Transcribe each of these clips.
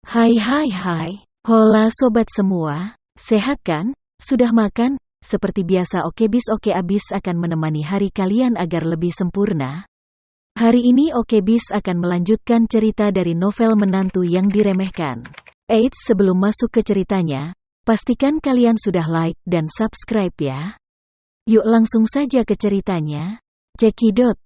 Hai. Hola sobat semua, sehat kan? Sudah makan? Seperti biasa Okebis Oke Abis akan menemani hari kalian agar lebih sempurna. Hari ini Okebis akan melanjutkan cerita dari novel Menantu yang Diremehkan. Eits, sebelum masuk ke ceritanya, pastikan kalian sudah like dan subscribe ya. Yuk langsung saja ke ceritanya. Cekidot.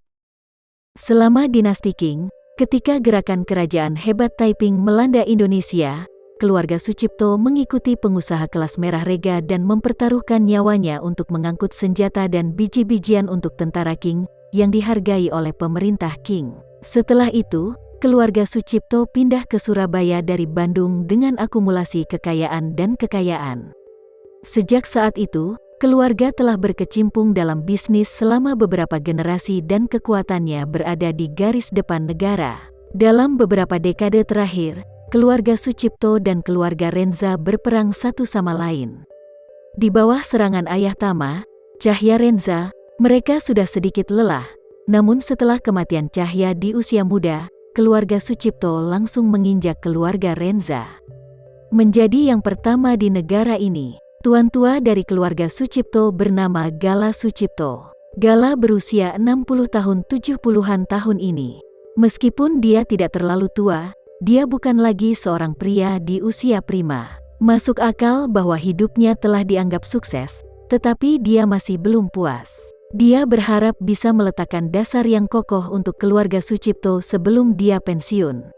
Selama Dinasti Qing, ketika gerakan kerajaan hebat Taiping melanda Indonesia, keluarga Sucipto mengikuti pengusaha kelas merah rega dan mempertaruhkan nyawanya untuk mengangkut senjata dan biji-bijian untuk tentara Qing yang dihargai oleh pemerintah Qing. Setelah itu, keluarga Sucipto pindah ke Surabaya dari Bandung dengan akumulasi kekayaan dan kekayaan. Sejak saat itu, keluarga telah berkecimpung dalam bisnis selama beberapa generasi dan kekuatannya berada di garis depan negara. Dalam beberapa dekade terakhir, keluarga Sucipto dan keluarga Renza berperang satu sama lain. Di bawah serangan ayah Tama, Cahya Renza, mereka sudah sedikit lelah. Namun setelah kematian Cahya di usia muda, keluarga Sucipto langsung menginjak keluarga Renza. Menjadi yang pertama di negara ini, tuan tua dari keluarga Sucipto bernama Gala Sucipto. Gala berusia 60 tahun 70-an tahun ini. Meskipun dia tidak terlalu tua, dia bukan lagi seorang pria di usia prima. Masuk akal bahwa hidupnya telah dianggap sukses, tetapi dia masih belum puas. Dia berharap bisa meletakkan dasar yang kokoh untuk keluarga Sucipto sebelum dia pensiun.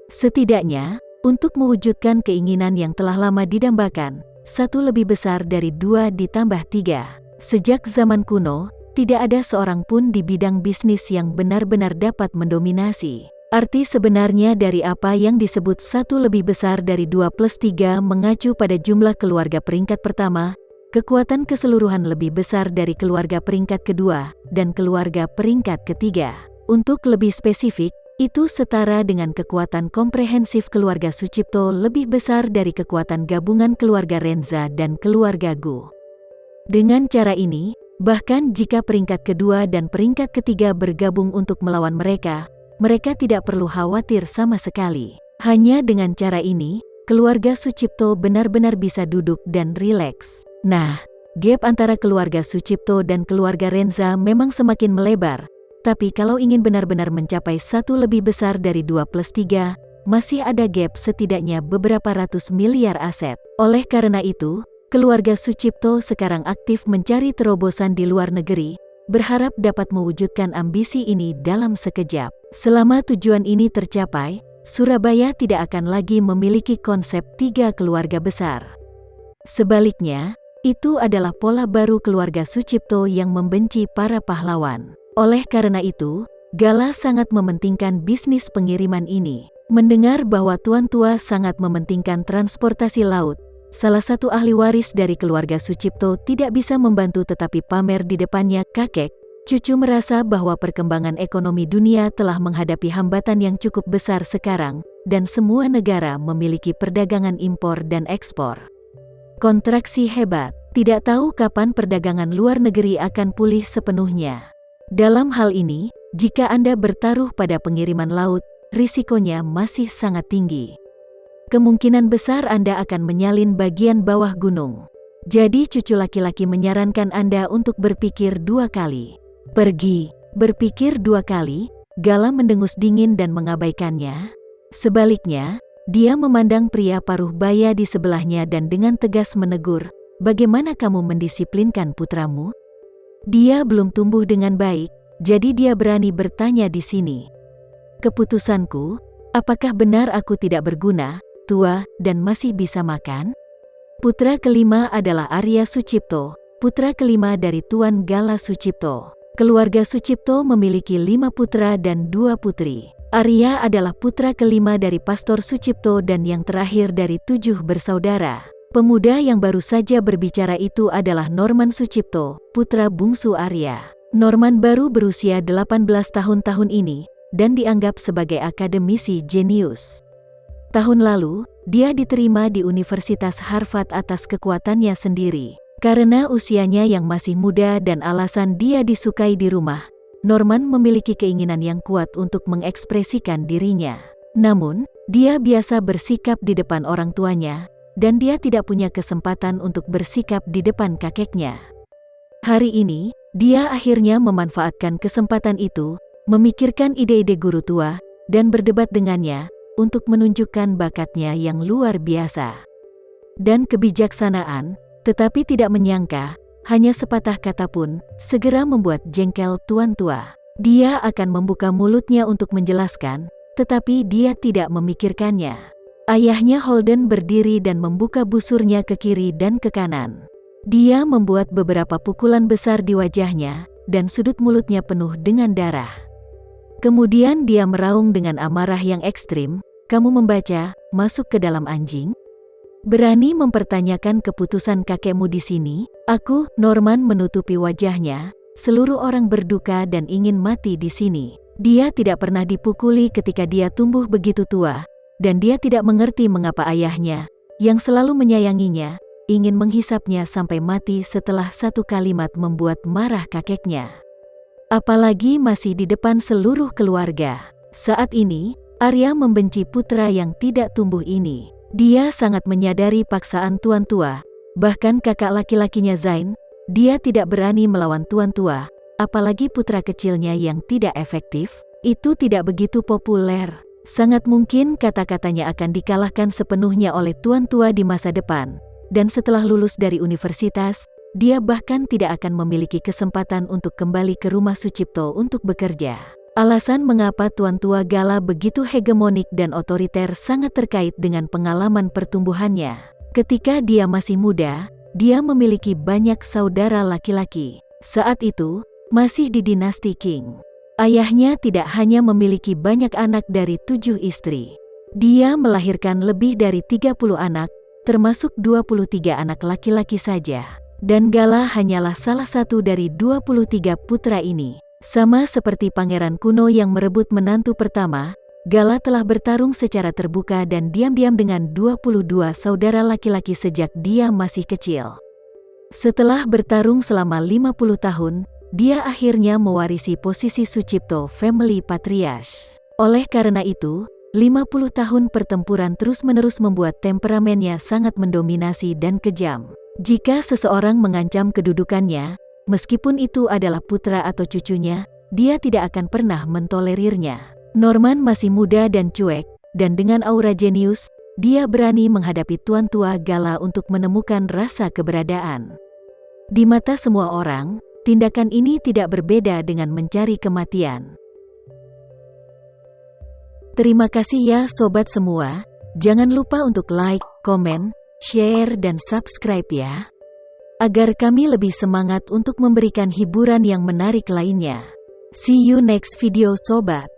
Setidaknya, untuk mewujudkan keinginan yang telah lama didambakan, satu lebih besar dari 2 ditambah 3. Sejak zaman kuno, tidak ada seorang pun di bidang bisnis yang benar-benar dapat mendominasi. Arti sebenarnya dari apa yang disebut satu lebih besar dari 2 plus 3 mengacu pada jumlah keluarga peringkat pertama, kekuatan keseluruhan lebih besar dari keluarga peringkat kedua, dan keluarga peringkat ketiga. Untuk lebih spesifik, itu setara dengan kekuatan komprehensif keluarga Sucipto lebih besar dari kekuatan gabungan keluarga Renza dan keluarga Gu. Dengan cara ini, bahkan jika peringkat kedua dan peringkat ketiga bergabung untuk melawan mereka, mereka tidak perlu khawatir sama sekali. Hanya dengan cara ini, keluarga Sucipto benar-benar bisa duduk dan rileks. Nah, gap antara keluarga Sucipto dan keluarga Renza memang semakin melebar. Tapi kalau ingin benar-benar mencapai satu lebih besar dari 2 plus 3, masih ada gap setidaknya beberapa ratus miliar aset. Oleh karena itu, keluarga Sucipto sekarang aktif mencari terobosan di luar negeri, berharap dapat mewujudkan ambisi ini dalam sekejap. Selama tujuan ini tercapai, Surabaya tidak akan lagi memiliki konsep 3 keluarga besar. Sebaliknya, itu adalah pola baru keluarga Sucipto yang membenci para pahlawan. Oleh karena itu, Gala sangat mementingkan bisnis pengiriman ini. Mendengar bahwa tuan tua sangat mementingkan transportasi laut, salah satu ahli waris dari keluarga Sucipto tidak bisa membantu tetapi pamer di depannya kakek. Cucu merasa bahwa perkembangan ekonomi dunia telah menghadapi hambatan yang cukup besar sekarang, dan semua negara memiliki perdagangan impor dan ekspor. Kontraksi hebat, tidak tahu kapan perdagangan luar negeri akan pulih sepenuhnya. Dalam hal ini, jika Anda bertaruh pada pengiriman laut, risikonya masih sangat tinggi. Kemungkinan besar Anda akan menyalin bagian bawah gunung. Jadi cucu laki-laki menyarankan Anda untuk berpikir 2 kali. Pergi, berpikir 2 kali, Gala mendengus dingin dan mengabaikannya. Sebaliknya, dia memandang pria paruh baya di sebelahnya dan dengan tegas menegur, "Bagaimana kamu mendisiplinkan putramu? Dia belum tumbuh dengan baik, jadi dia berani bertanya di sini. Keputusanku, apakah benar aku tidak berguna, tua, dan masih bisa makan?" Putra kelima adalah Arya Sucipto, putra kelima dari Tuan Gala Sucipto. Keluarga Sucipto memiliki 5 putra dan 2 putri. Arya adalah putra kelima dari Pastor Sucipto dan yang terakhir dari 7 bersaudara. Pemuda yang baru saja berbicara itu adalah Norman Sucipto, putra bungsu Arya. Norman baru berusia 18 tahun ini, dan dianggap sebagai akademisi jenius. Tahun lalu, dia diterima di Universitas Harvard atas kekuatannya sendiri. Karena usianya yang masih muda dan alasan dia disukai di rumah, Norman memiliki keinginan yang kuat untuk mengekspresikan dirinya. Namun, Dia biasa bersikap di depan orang tuanya, dan dia tidak punya kesempatan untuk bersikap di depan kakeknya. Hari ini, dia akhirnya memanfaatkan kesempatan itu, memikirkan ide-ide guru tua, dan berdebat dengannya, untuk menunjukkan bakatnya yang luar biasa dan kebijaksanaan, tetapi tidak menyangka, hanya sepatah kata pun, segera membuat jengkel tuan tua. Dia akan membuka mulutnya untuk menjelaskan, tetapi dia tidak memikirkannya. Ayahnya Holden berdiri dan membuka busurnya ke kiri dan ke kanan. Dia membuat beberapa pukulan besar di wajahnya, dan sudut mulutnya penuh dengan darah. Kemudian dia meraung dengan amarah yang ekstrim, "Kamu membaca, masuk ke dalam anjing? Berani mempertanyakan keputusan kakekmu di sini?" "Aku," Norman menutupi wajahnya, "seluruh orang berduka dan ingin mati di sini." Dia tidak pernah dipukuli ketika dia tumbuh begitu tua, dan dia tidak mengerti mengapa ayahnya, yang selalu menyayanginya, ingin menghisapnya sampai mati setelah satu kalimat membuat marah kakeknya. Apalagi masih di depan seluruh keluarga. Saat ini, Arya membenci putra yang tidak tumbuh ini. Dia sangat menyadari paksaan tuan tua, bahkan kakak laki-lakinya Zain, dia tidak berani melawan tuan tua, apalagi putra kecilnya yang tidak efektif, itu tidak begitu populer. Sangat mungkin kata-katanya akan dikalahkan sepenuhnya oleh tuan tua di masa depan, dan setelah lulus dari universitas, dia bahkan tidak akan memiliki kesempatan untuk kembali ke rumah Sucipto untuk bekerja. Alasan mengapa tuan tua Gala begitu hegemonik dan otoriter sangat terkait dengan pengalaman pertumbuhannya. Ketika dia masih muda, dia memiliki banyak saudara laki-laki. Saat itu, masih di dinasti Qing. Ayahnya tidak hanya memiliki banyak anak dari 7 istri. Dia melahirkan lebih dari 30 anak, termasuk 23 anak laki-laki saja. Dan Gala hanyalah salah satu dari 23 putra ini. Sama seperti pangeran kuno yang merebut menantu pertama, Gala telah bertarung secara terbuka dan diam-diam dengan 22 saudara laki-laki sejak dia masih kecil. Setelah bertarung selama 50 tahun, dia akhirnya mewarisi posisi Sucipto Family Patriarch. Oleh karena itu, 50 tahun pertempuran terus-menerus membuat temperamennya sangat mendominasi dan kejam. Jika seseorang mengancam kedudukannya, meskipun itu adalah putra atau cucunya, dia tidak akan pernah mentolerirnya. Norman masih muda dan cuek, dan dengan aura jenius, dia berani menghadapi tuan tua Gala untuk menemukan rasa keberadaan. Di mata semua orang, tindakan ini tidak berbeda dengan mencari kematian. Terima kasih ya sobat semua, jangan lupa untuk like, komen, share dan subscribe ya, agar kami lebih semangat untuk memberikan hiburan yang menarik lainnya. See you next video sobat.